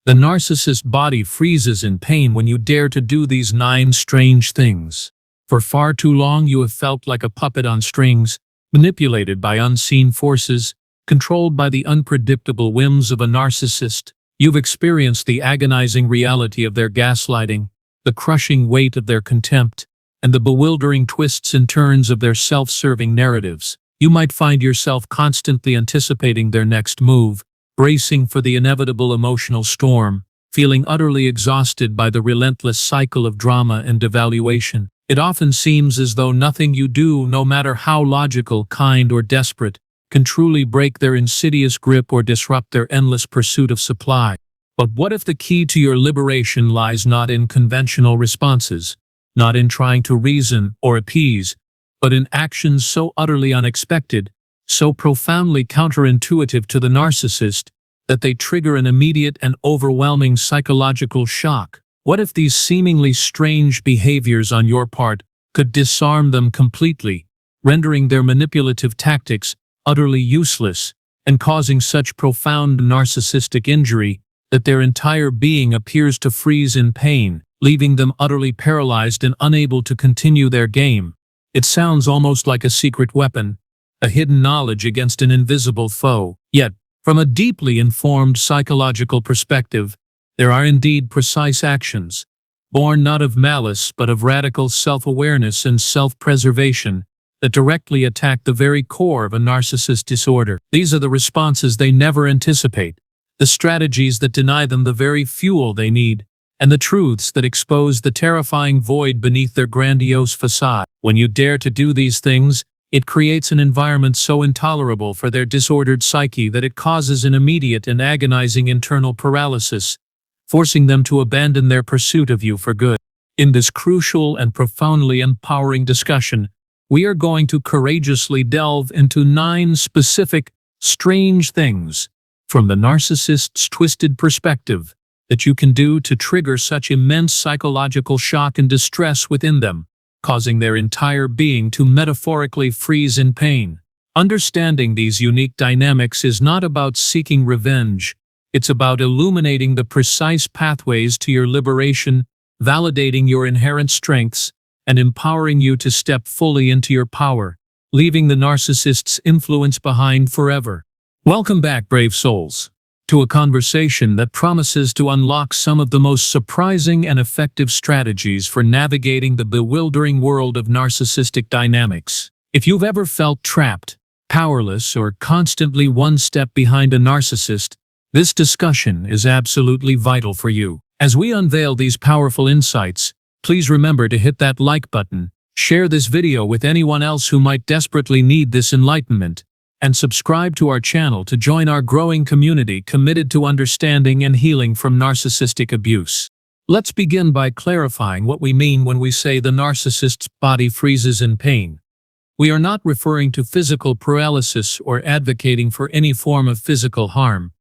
The narcissist body freezes in pain when you dare to do these 9 strange things. For far too long you have felt like a puppet on strings, manipulated by unseen forces, controlled by the unpredictable whims of a narcissist. You've experienced the agonizing reality of their gaslighting, the crushing weight of their contempt, and the bewildering twists and turns of their self-serving narratives. You might find yourself constantly anticipating their next move, bracing for the inevitable emotional storm, feeling utterly exhausted by the relentless cycle of drama and devaluation. It often seems as though nothing you do, no matter how logical, kind, or desperate, can truly break their insidious grip or disrupt their endless pursuit of supply. But what if the key to your liberation lies not in conventional responses, not in trying to reason or appease, but in actions so utterly unexpected, so profoundly counterintuitive to the narcissist, that they trigger an immediate and overwhelming psychological shock? What if these seemingly strange behaviors on your part could disarm them completely, rendering their manipulative tactics utterly useless and causing such profound narcissistic injury that their entire being appears to freeze in pain, leaving them utterly paralyzed and unable to continue their game? It sounds almost like a secret weapon, a hidden knowledge against an invisible foe. Yet, from a deeply informed psychological perspective, there are indeed precise actions, born not of malice but of radical self-awareness and self-preservation, that directly attack the very core of a narcissist disorder. These are the responses they never anticipate, the strategies that deny them the very fuel they need, and the truths that expose the terrifying void beneath their grandiose facade. When you dare to do these things, it creates an environment so intolerable for their disordered psyche that it causes an immediate and agonizing internal paralysis, forcing them to abandon their pursuit of you for good. In this crucial and profoundly empowering discussion, we are going to courageously delve into 9 specific, strange things, from the narcissist's twisted perspective, that you can do to trigger such immense psychological shock and distress within them, causing their entire being to metaphorically freeze in pain. Understanding these unique dynamics is not about seeking revenge. It's about illuminating the precise pathways to your liberation, validating your inherent strengths, and empowering you to step fully into your power, leaving the narcissist's influence behind forever. Welcome back, brave souls, to a conversation that promises to unlock some of the most surprising and effective strategies for navigating the bewildering world of narcissistic dynamics. If you've ever felt trapped, powerless, or constantly one step behind a narcissist, this discussion is absolutely vital for you. As we unveil these powerful insights, please remember to hit that like button, share this video with anyone else who might desperately need this enlightenment, and subscribe to our channel to join our growing community committed to understanding and healing from narcissistic abuse. Let's begin by clarifying what we mean when we say the narcissist's body freezes in pain. We are not referring to physical paralysis or advocating for any form of physical harm.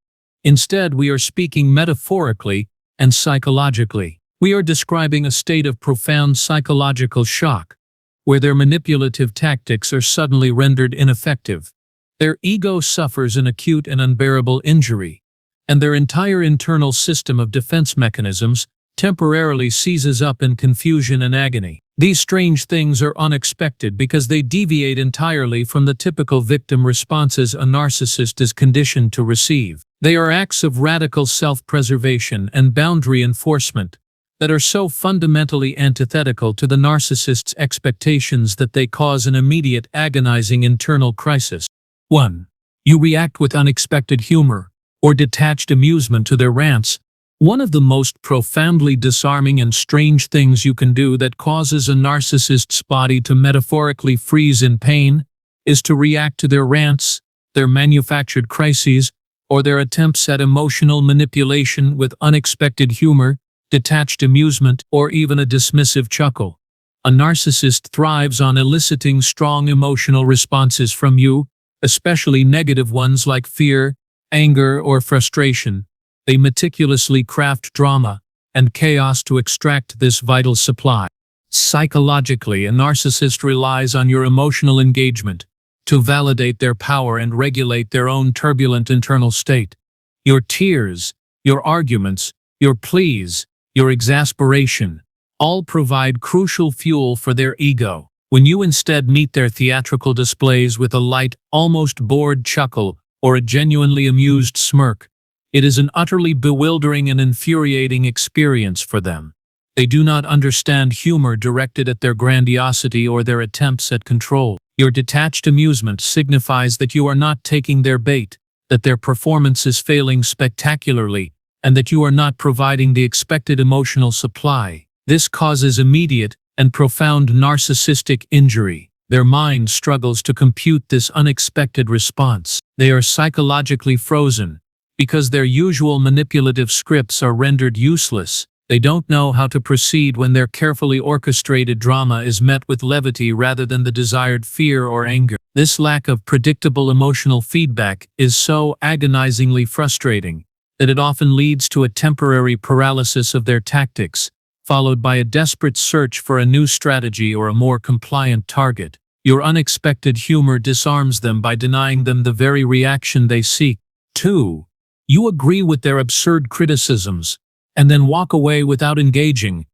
Instead, we are speaking metaphorically and psychologically. We are describing a state of profound psychological shock, where their manipulative tactics are suddenly rendered ineffective. Their ego suffers an acute and unbearable injury, and their entire internal system of defense mechanisms temporarily seizes up in confusion and agony. These strange things are unexpected because they deviate entirely from the typical victim responses a narcissist is conditioned to receive. They are acts of radical self-preservation and boundary enforcement that are so fundamentally antithetical to the narcissist's expectations that they cause an immediate, agonizing internal crisis. 1. You react with unexpected humor or detached amusement to their rants. One of the most profoundly disarming and strange things you can do that causes a narcissist's body to metaphorically freeze in pain is to react to their rants, their manufactured crises, or their attempts at emotional manipulation with unexpected humor, detached amusement, or even a dismissive chuckle. A narcissist thrives on eliciting strong emotional responses from you, especially negative ones like fear, anger, or frustration. They meticulously craft drama and chaos to extract this vital supply. Psychologically, a narcissist relies on your emotional engagement to validate their power and regulate their own turbulent internal state. Your tears, your arguments, your pleas, your exasperation, all provide crucial fuel for their ego. When you instead meet their theatrical displays with a light, almost bored chuckle or a genuinely amused smirk, it is an utterly bewildering and infuriating experience for them. They do not understand humor directed at their grandiosity or their attempts at control. Your detached amusement signifies that you are not taking their bait, that their performance is failing spectacularly, and that you are not providing the expected emotional supply. This causes immediate and profound narcissistic injury. Their mind struggles to compute this unexpected response. They are psychologically frozen because their usual manipulative scripts are rendered useless. They don't know how to proceed when their carefully orchestrated drama is met with levity rather than the desired fear or anger. This lack of predictable emotional feedback is so agonizingly frustrating that it often leads to a temporary paralysis of their tactics, followed by a desperate search for a new strategy or a more compliant target. Your unexpected humor disarms them by denying them the very reaction they seek. 2. You agree with their absurd criticisms and then walk away without engaging.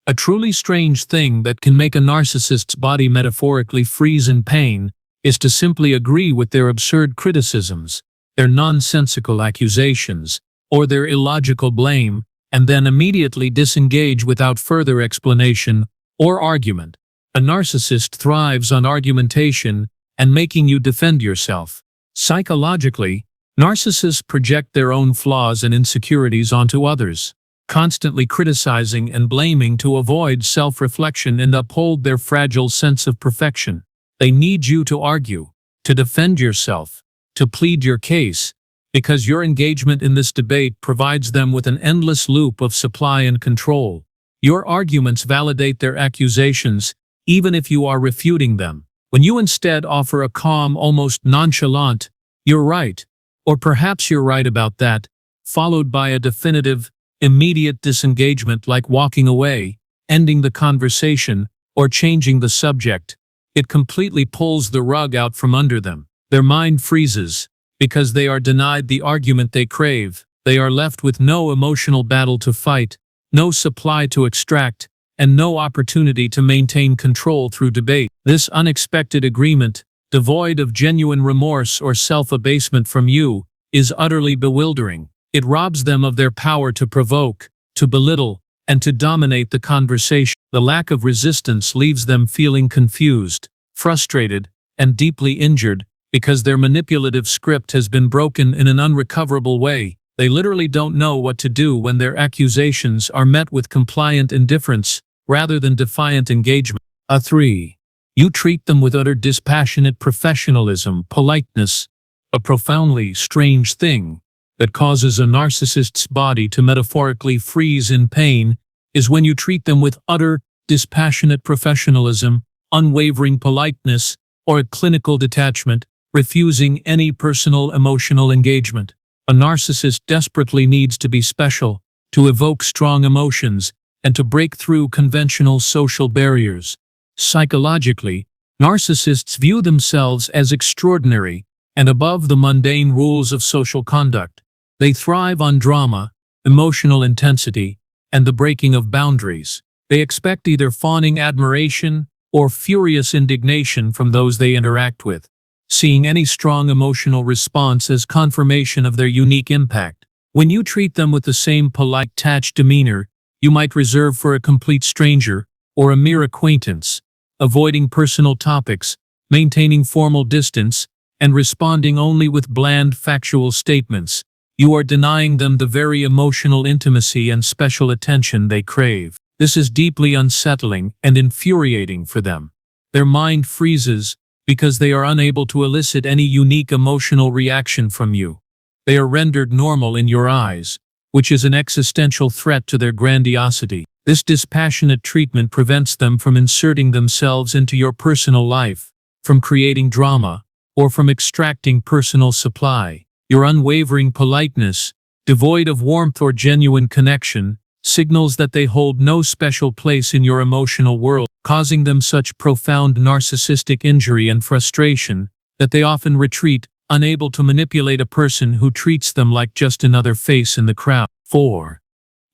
A truly strange thing that can make a narcissist's body metaphorically freeze in pain is to simply agree with their absurd criticisms, their nonsensical accusations, or their illogical blame, and then immediately disengage without further explanation or argument. A narcissist thrives on argumentation and making you defend yourself. Psychologically, narcissists project their own flaws and insecurities onto others, constantly criticizing and blaming to avoid self-reflection and uphold their fragile sense of perfection. They need you to argue, to defend yourself, to plead your case, because your engagement in this debate provides them with an endless loop of supply and control. Your arguments validate their accusations, even if you are refuting them. When you instead offer a calm, almost nonchalant, "You're right," or "Perhaps you're right about that," followed by a definitive, immediate disengagement like walking away, ending the conversation, or changing the subject, it completely pulls the rug out from under them. Their mind freezes. Because they are denied the argument they crave, they are left with no emotional battle to fight, no supply to extract, and no opportunity to maintain control through debate. This unexpected agreement, devoid of genuine remorse or self-abasement from you, is utterly bewildering. It robs them of their power to provoke, to belittle, and to dominate the conversation. The lack of resistance leaves them feeling confused, frustrated, and deeply injured, because their manipulative script has been broken in an unrecoverable way. They literally don't know what to do when their accusations are met with compliant indifference rather than defiant engagement. 3. You treat them with utter dispassionate professionalism, politeness, a profoundly strange thing that causes a narcissist's body to metaphorically freeze in pain is when you treat them with utter dispassionate professionalism, unwavering politeness, or a clinical detachment, refusing any personal emotional engagement. A narcissist desperately needs to be special, to evoke strong emotions, and to break through conventional social barriers. Psychologically, narcissists view themselves as extraordinary and above the mundane rules of social conduct. They thrive on drama, emotional intensity, and the breaking of boundaries. They expect either fawning admiration or furious indignation from those they interact with, seeing any strong emotional response as confirmation of their unique impact. When you treat them with the same polite, detached demeanor you might reserve for a complete stranger or a mere acquaintance, avoiding personal topics, maintaining formal distance, and responding only with bland, factual statements, you are denying them the very emotional intimacy and special attention they crave. This is deeply unsettling and infuriating for them. Their mind freezes because they are unable to elicit any unique emotional reaction from you. They are rendered normal in your eyes, which is an existential threat to their grandiosity. This dispassionate treatment prevents them from inserting themselves into your personal life, from creating drama, or from extracting personal supply. Your unwavering politeness, devoid of warmth or genuine connection, signals that they hold no special place in your emotional world, causing them such profound narcissistic injury and frustration that they often retreat, unable to manipulate a person who treats them like just another face in the crowd. 4.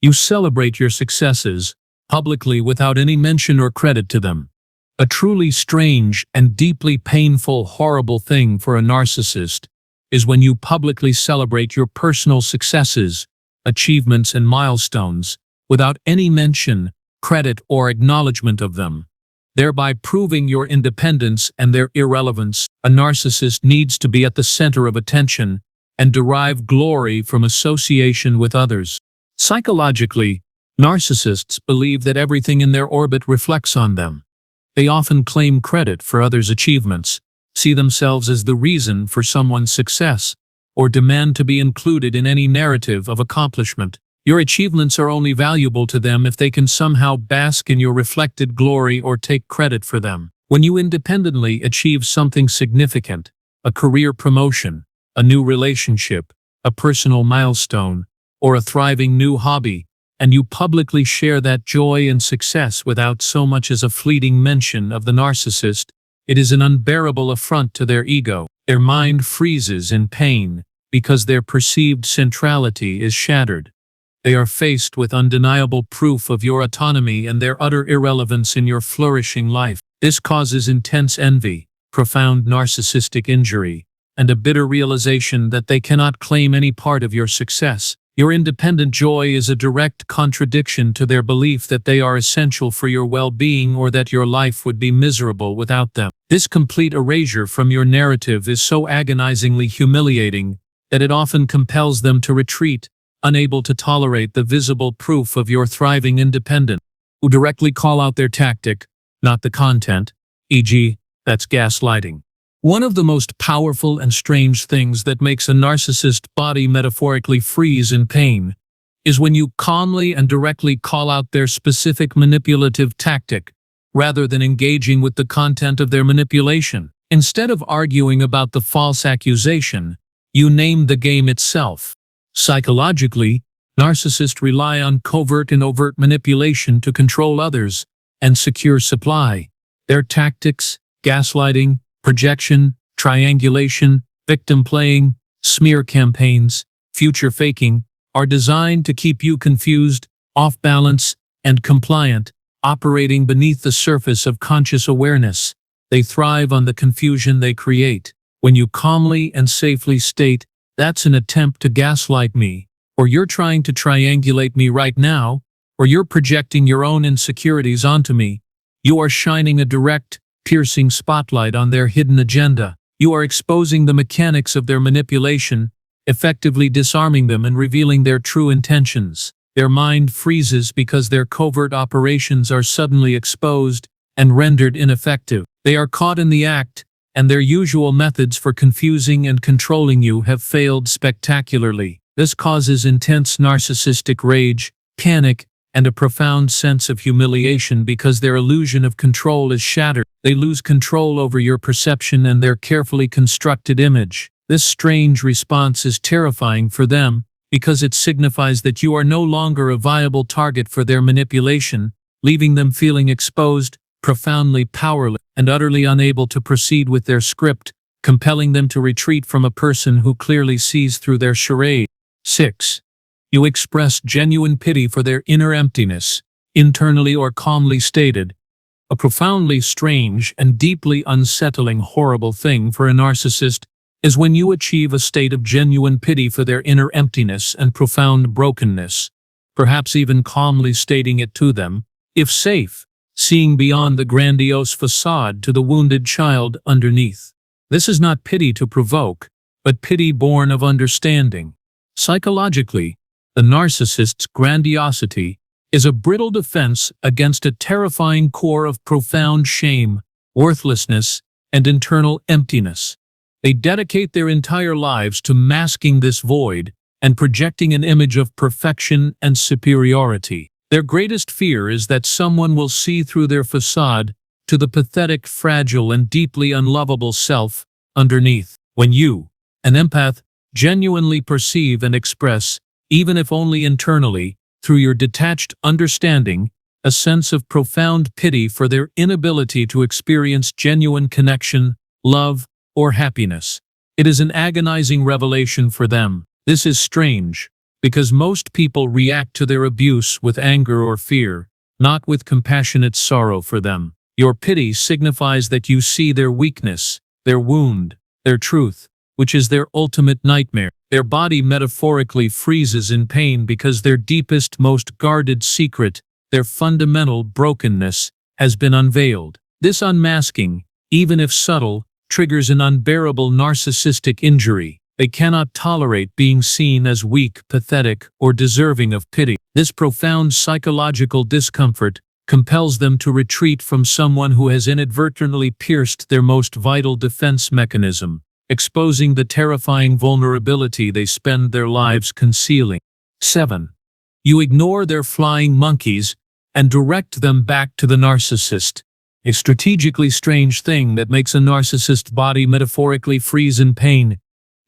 You celebrate your successes publicly without any mention or credit to them. A truly strange and deeply painful, horrible thing for a narcissist is when you publicly celebrate your personal successes, achievements, and milestones without any mention, credit, or acknowledgement of them, thereby proving your independence and their irrelevance. A narcissist needs to be at the center of attention and derive glory from association with others. Psychologically, narcissists believe that everything in their orbit reflects on them. They often claim credit for others' achievements, see themselves as the reason for someone's success, or demand to be included in any narrative of accomplishment. Your achievements are only valuable to them if they can somehow bask in your reflected glory or take credit for them. When you independently achieve something significant, a career promotion, a new relationship, a personal milestone, or a thriving new hobby, and you publicly share that joy and success without so much as a fleeting mention of the narcissist, it is an unbearable affront to their ego. Their mind freezes in pain because their perceived centrality is shattered. They are faced with undeniable proof of your autonomy and their utter irrelevance in your flourishing life. This causes intense envy, profound narcissistic injury, and a bitter realization that they cannot claim any part of your success. Your independent joy is a direct contradiction to their belief that they are essential for your well-being or that your life would be miserable without them. This complete erasure from your narrative is so agonizingly humiliating that it often compels them to retreat, unable to tolerate the visible proof of your thriving independence. Who directly call out their tactic, not the content, e.g., that's gaslighting. One of the most powerful and strange things that makes a narcissist body metaphorically freeze in pain is when you calmly and directly call out their specific manipulative tactic, rather than engaging with the content of their manipulation. Instead of arguing about the false accusation, you name the game itself. Psychologically, narcissists rely on covert and overt manipulation to control others and secure supply. Their tactics, gaslighting, projection, triangulation, victim playing, smear campaigns, future faking, are designed to keep you confused, off balance, and compliant, operating beneath the surface of conscious awareness. They thrive on the confusion they create. When you calmly and safely state, "That's an attempt to gaslight me," or "You're trying to triangulate me right now," or "You're projecting your own insecurities onto me," you are shining a direct, piercing spotlight on their hidden agenda. You are exposing the mechanics of their manipulation, effectively disarming them and revealing their true intentions. Their mind freezes because their covert operations are suddenly exposed and rendered ineffective. They are caught in the act, and their usual methods for confusing and controlling you have failed spectacularly. This causes intense narcissistic rage, panic, and a profound sense of humiliation because their illusion of control is shattered. They lose control over your perception and their carefully constructed image. This strange response is terrifying for them because it signifies that you are no longer a viable target for their manipulation, leaving them feeling exposed, profoundly powerless, and utterly unable to proceed with their script, compelling them to retreat from a person who clearly sees through their charade. 6. You express genuine pity for their inner emptiness, internally or calmly stated. A profoundly strange and deeply unsettling horrible thing for a narcissist is when you achieve a state of genuine pity for their inner emptiness and profound brokenness, perhaps even calmly stating it to them, if safe, seeing beyond the grandiose facade to the wounded child underneath. This is not pity to provoke, but pity born of understanding. Psychologically, the narcissist's grandiosity is a brittle defense against a terrifying core of profound shame, worthlessness, and internal emptiness. They dedicate their entire lives to masking this void and projecting an image of perfection and superiority. Their greatest fear is that someone will see through their facade to the pathetic, fragile, and deeply unlovable self underneath. When you, an empath, genuinely perceive and express, even if only internally, through your detached understanding, a sense of profound pity for their inability to experience genuine connection, love, or happiness. It is an agonizing revelation for them. This is strange, because most people react to their abuse with anger or fear, not with compassionate sorrow for them. Your pity signifies that you see their weakness, their wound, their truth, which is their ultimate nightmare. Their body metaphorically freezes in pain because their deepest, most guarded secret, their fundamental brokenness, has been unveiled. This unmasking, even if subtle, triggers an unbearable narcissistic injury. They cannot tolerate being seen as weak, pathetic, or deserving of pity. This profound psychological discomfort compels them to retreat from someone who has inadvertently pierced their most vital defense mechanism, exposing the terrifying vulnerability they spend their lives concealing. 7. You ignore their flying monkeys and direct them back to the narcissist. A strategically strange thing that makes a narcissist body metaphorically freeze in pain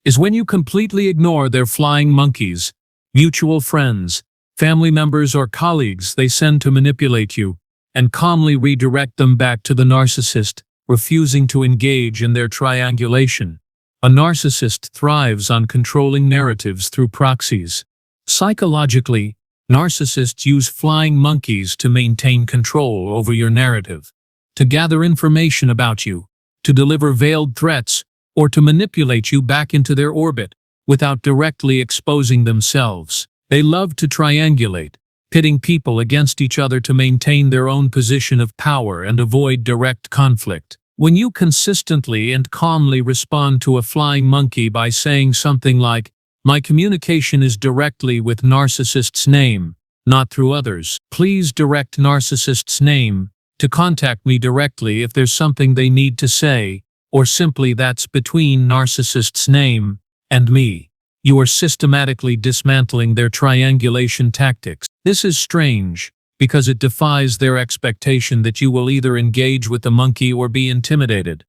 is when you completely ignore their flying monkeys, mutual friends, family members or colleagues they send to manipulate you, and calmly redirect them back to the narcissist, refusing to engage in their triangulation. A narcissist thrives on controlling narratives through proxies. Psychologically, narcissists use flying monkeys to maintain control over your narrative, to gather information about you, to deliver veiled threats, or to manipulate you back into their orbit without directly exposing themselves. They love to triangulate, pitting people against each other to maintain their own position of power and avoid direct conflict. When you consistently and calmly respond to a flying monkey by saying something like, "My communication is directly with narcissist's name, not through others. Please direct narcissist's name to contact me directly if there's something they need to say, or simply that's between narcissist's name and me," you are systematically dismantling their triangulation tactics. This is strange, because it defies their expectation that you will either engage with the monkey or be intimidated.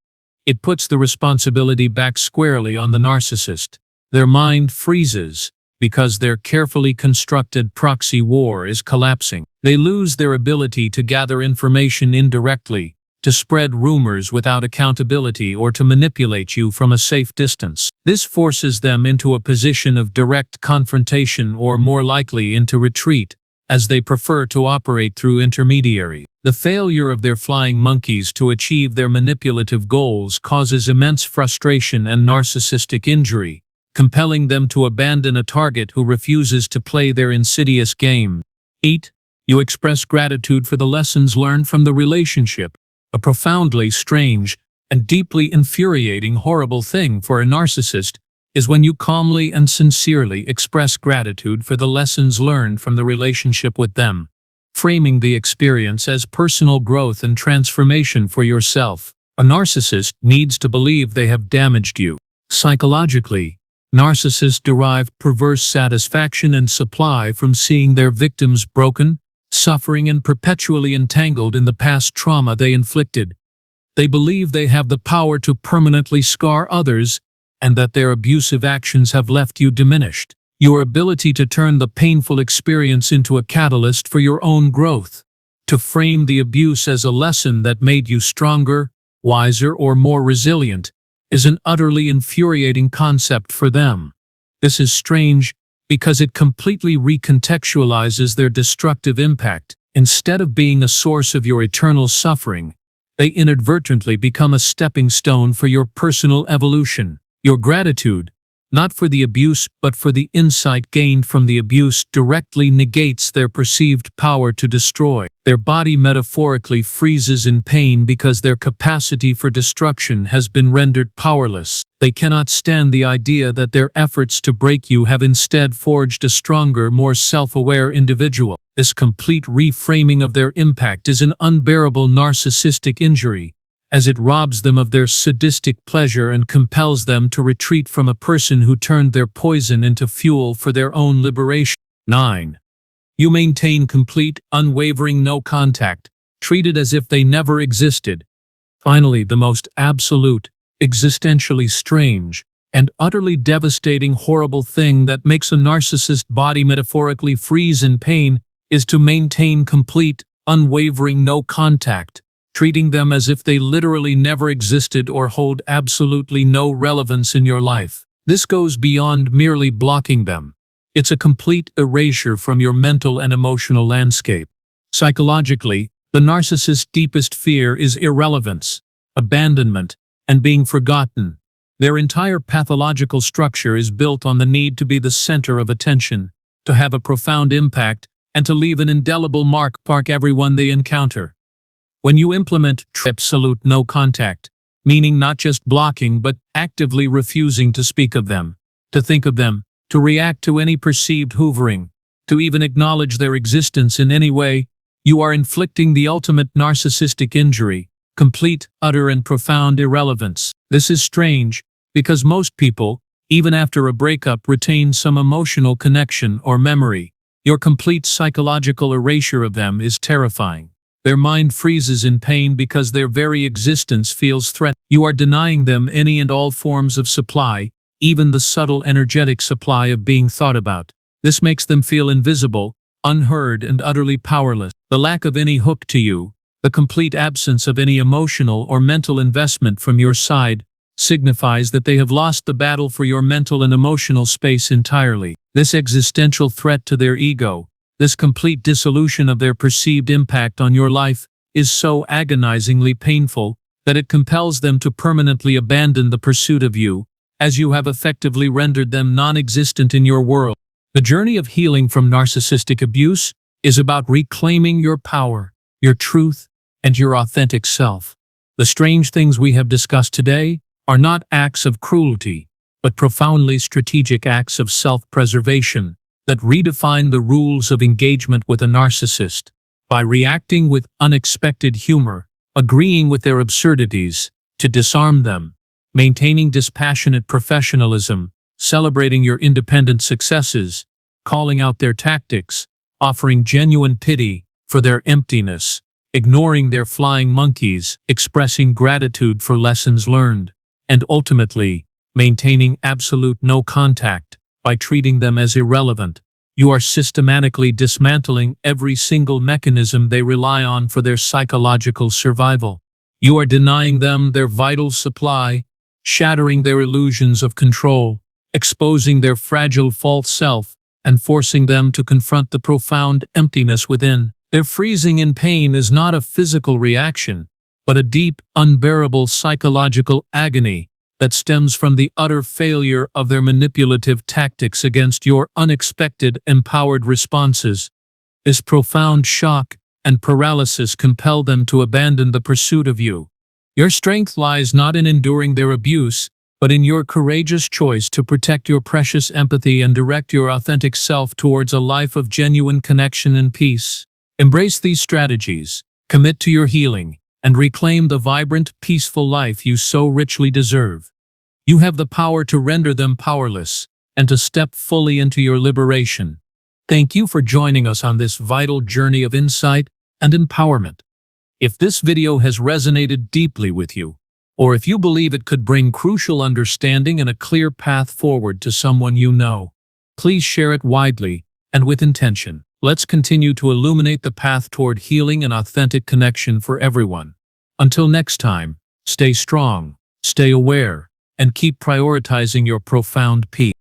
It puts the responsibility back squarely on the narcissist. Their mind freezes because their carefully constructed proxy war is collapsing. They lose their ability to gather information indirectly, to spread rumors without accountability, or to manipulate you from a safe distance. This forces them into a position of direct confrontation, or more likely into retreat, as they prefer to operate through intermediaries. The failure of their flying monkeys to achieve their manipulative goals causes immense frustration and narcissistic injury, compelling them to abandon a target who refuses to play their insidious game. 8. You express gratitude for the lessons learned from the relationship. A profoundly strange and deeply infuriating horrible thing for a narcissist is when you calmly and sincerely express gratitude for the lessons learned from the relationship with them, framing the experience as personal growth and transformation for yourself. A narcissist needs to believe they have damaged you. Psychologically, narcissists derive perverse satisfaction and supply from seeing their victims broken, suffering, and perpetually entangled in the past trauma they inflicted. They believe they have the power to permanently scar others, and that their abusive actions have left you diminished. Your ability to turn the painful experience into a catalyst for your own growth, to frame the abuse as a lesson that made you stronger, wiser, or more resilient, is an utterly infuriating concept for them. This is strange because it completely recontextualizes their destructive impact. Instead of being a source of your eternal suffering, they inadvertently become a stepping stone for your personal evolution. Your gratitude, not for the abuse but for the insight gained from the abuse, directly negates their perceived power to destroy. Their body metaphorically freezes in pain because their capacity for destruction has been rendered powerless. They cannot stand the idea that their efforts to break you have instead forged a stronger, more self-aware individual. This complete reframing of their impact is an unbearable narcissistic injury, as it robs them of their sadistic pleasure and compels them to retreat from a person who turned their poison into fuel for their own liberation. 9. You maintain complete, unwavering no contact, treated as if they never existed. Finally, the most absolute, existentially strange, and utterly devastating horrible thing that makes a narcissist body metaphorically freeze in pain is to maintain complete, unwavering no contact, treating them as if they literally never existed or hold absolutely no relevance in your life. This goes beyond merely blocking them. It's a complete erasure from your mental and emotional landscape. Psychologically, the narcissist's deepest fear is irrelevance, abandonment, and being forgotten. Their entire pathological structure is built on the need to be the center of attention, to have a profound impact, and to leave an indelible mark everyone they encounter. When you implement absolute no contact, meaning not just blocking but actively refusing to speak of them, to think of them, to react to any perceived hoovering, to even acknowledge their existence in any way, you are inflicting the ultimate narcissistic injury, complete, utter, and profound irrelevance. This is strange, because most people, even after a breakup, retain some emotional connection or memory. Your complete psychological erasure of them is terrifying. Their mind freezes in pain because their very existence feels threatened. You are denying them any and all forms of supply, even the subtle energetic supply of being thought about. This makes them feel invisible, unheard, and utterly powerless. The lack of any hook to you, the complete absence of any emotional or mental investment from your side, signifies that they have lost the battle for your mental and emotional space entirely. This existential threat to their ego, this complete dissolution of their perceived impact on your life, is so agonizingly painful that it compels them to permanently abandon the pursuit of you, as you have effectively rendered them non-existent in your world. The journey of healing from narcissistic abuse is about reclaiming your power, your truth, and your authentic self. The strange things we have discussed today are not acts of cruelty, but profoundly strategic acts of self-preservation that redefine the rules of engagement with a narcissist. By reacting with unexpected humor, agreeing with their absurdities, to disarm them, maintaining dispassionate professionalism, celebrating your independent successes, calling out their tactics, offering genuine pity for their emptiness, ignoring their flying monkeys, expressing gratitude for lessons learned, and ultimately, maintaining absolute no contact by treating them as irrelevant. You are systematically dismantling every single mechanism they rely on for their psychological survival. You are denying them their vital supply, shattering their illusions of control, exposing their fragile false self, and forcing them to confront the profound emptiness within. Their freezing in pain is not a physical reaction, but a deep, unbearable psychological agony that stems from the utter failure of their manipulative tactics against your unexpected, empowered responses. This profound shock and paralysis compel them to abandon the pursuit of you. Your strength lies not in enduring their abuse, but in your courageous choice to protect your precious empathy and direct your authentic self towards a life of genuine connection and peace. Embrace these strategies, commit to your healing, and reclaim the vibrant, peaceful life you so richly deserve. You have the power to render them powerless and to step fully into your liberation. Thank you for joining us on this vital journey of insight and empowerment. If this video has resonated deeply with you, or if you believe it could bring crucial understanding and a clear path forward to someone you know, please share it widely and with intention. Let's continue to illuminate the path toward healing and authentic connection for everyone. Until next time, stay strong, stay aware, and keep prioritizing your profound peace.